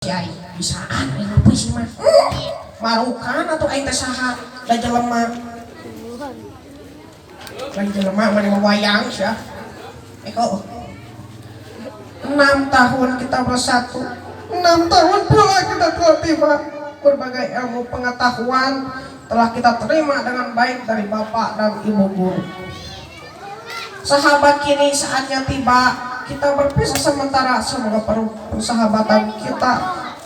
Kiai bisaan yang puisi mah marukan atau aing teh saha da jelema mana wayang sia eko 6 tahun kita bersatu 6 tahun pula kita telah terima berbagai ilmu pengetahuan telah kita terima dengan baik dari bapak dan ibu guru. Sahabat, kini saatnya tiba kita berpisah sementara, semoga persahabatan kita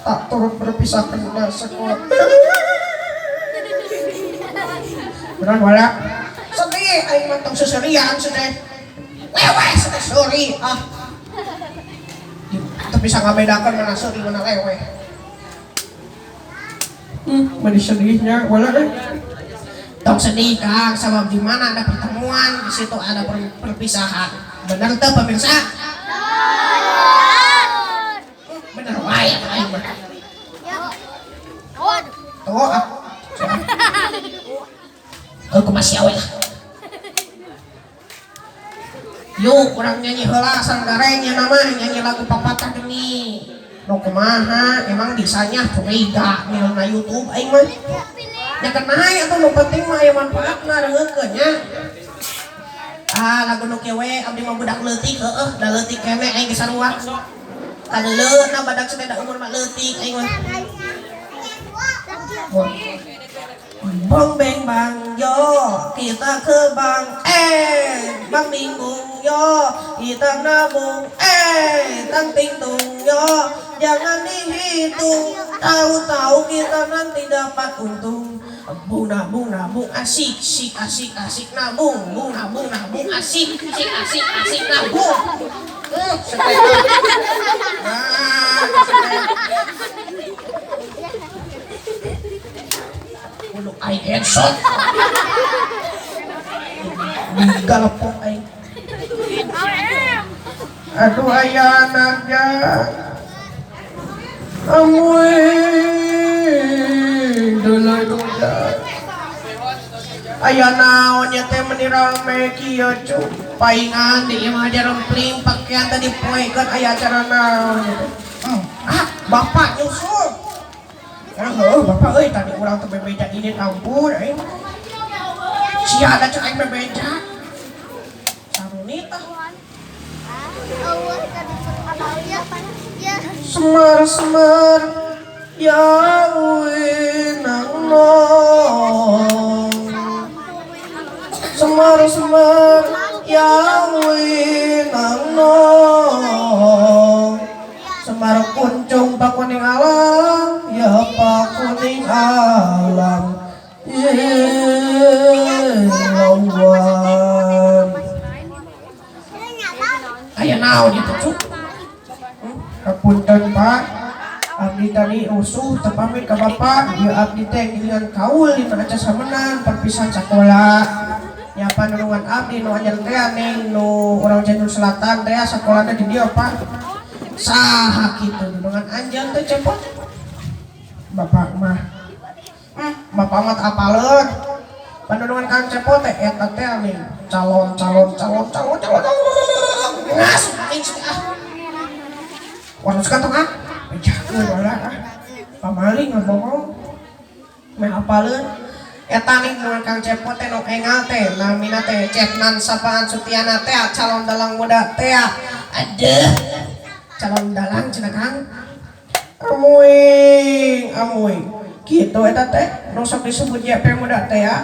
tak turut berpisah karena sekolah. Benar wala? Sedih, aing mantong seserian sedih. Lewe sedih suri ah. Kita bisa ngabedakan mana suri mana lewe. Mana sedihnya wala tong sedih Kang, sama di mana ada pertemuan, di situ ada perpisahan. Benar tuh pemirsa? Bener wae aing mah. Tuh ah. Aku masih awet. Yuk kurang nyanyi heula sanggarenya nama nyanyi lagu papatah geni. Nu kumaha emang disanya curiga milna YouTube aing mah. Ya kenai atau nu penting mah aya manfaatna reungkeun nya. Lagu nu kieu we abdi mah budak leutik heueuh da leutik keneh aing geus sarua. Kadeuleutna badak sededa umur mah leutik aing mah. Bong beng bang yo kita ke bang bang bingung yo kita nabung tang tung yo jangan dihitung tahu-tahu kita nanti dapat untung. Bung nabung asik nabung bung nabung asik nabung. Untuk aing headshot galepok aing. Aduh aya anaknya amuing dula aya naon nya teh meni rame kieu cu paingan di imah jarempling pakaian tadi poekeun aya acara naon bapak nyusul. Bapak euy tadi urang teu bebeja ini ampun aing. Sia ada cek aing bebeja. Saruni tah. Semar yang winang nong. Semar yang winang nong. Semar kuncung pak kuning alam, ya pak kuning alam. Lawan. Aya naon itu cuk? Hapunten Pak, abdi tadi usuh tepamit ke Bapak, dia abdi teh dengan kaul di mana casamenan perpisahan sekolah. Nyapa nulungan abdi nu anyar teh neng nu urang Cianjur Selatan teh sakolahna di dieu Pak. Saha kitu nulungan anjeun teh cepot. Bapak mah Bapak mah apaleun. Panulungan Kang Cepot teh eta teh amin calon. Ngas aing warna sekarang ah, bejakeun wala pamaling ngomong, meh apaleun, eta nih dengan Kang Cepot teh nu engal teh, namina teh Cepnan Sapaan Sutiana teh calon dalang muda teh, aduh, calon dalang cenah Kang, amuing, gitu eta teh, nu sok disebut JP muda teh ya,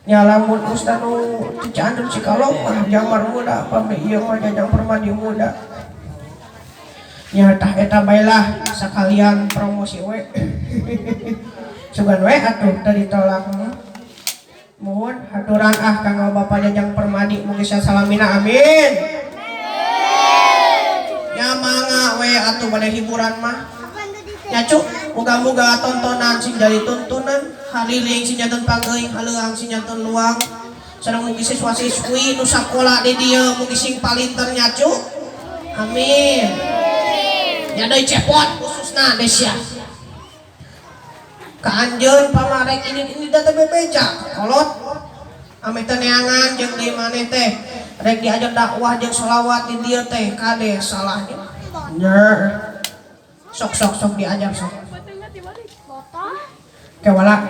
nyalamun ustad nu Cianjur Cikalong mah jamar muda, pami ieu mah jajang permadi muda. Nyatah eta baelah sakalian promosi we. Sugan we atuh tadi tolak mohon haturan kanggo Bapak Jajang Permadi mugi salamina amin. Ya mangga we atuh bade hiburan mah. Ya cuk, muga-muga tontonan sing jadi tuntunan, haliling sing janten panggeuing, haleuang sing janten luang. Sareng mugi siswa-siswi nu sakola di dieu mugi sing palinter nya cuk. Amin. Ya deui Cepot khususna Desya. Ka anjeun pamarek ini data bebeja kolot. Ame teh neangan jeung di maneh teh rek diajar dakwah jeung sholawat di dieu teh kade salahnya. Nya Sok diajar sok. Kewala.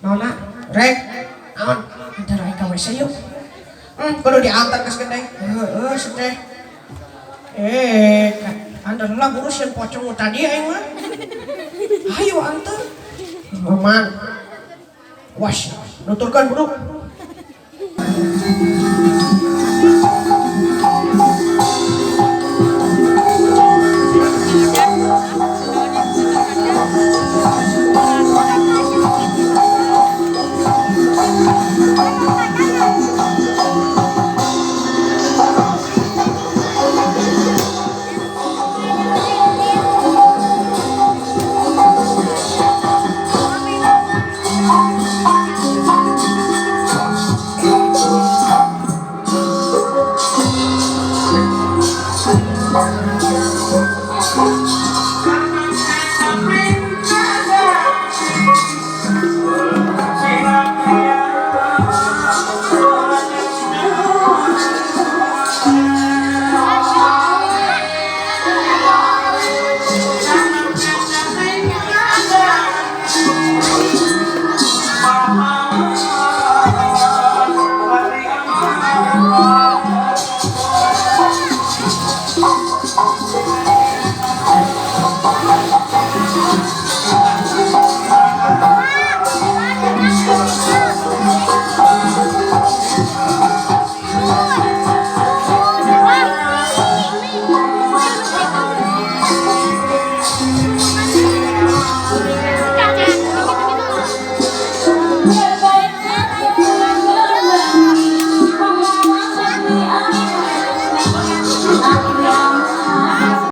Naona, rek. Naon? Kita rek ka WC yuk. Kudu diantar ke gede. Sedeh. Antar lah guru sieun pocong tadi aing mah. Hayu antar. Man. Was, nuturkan bro.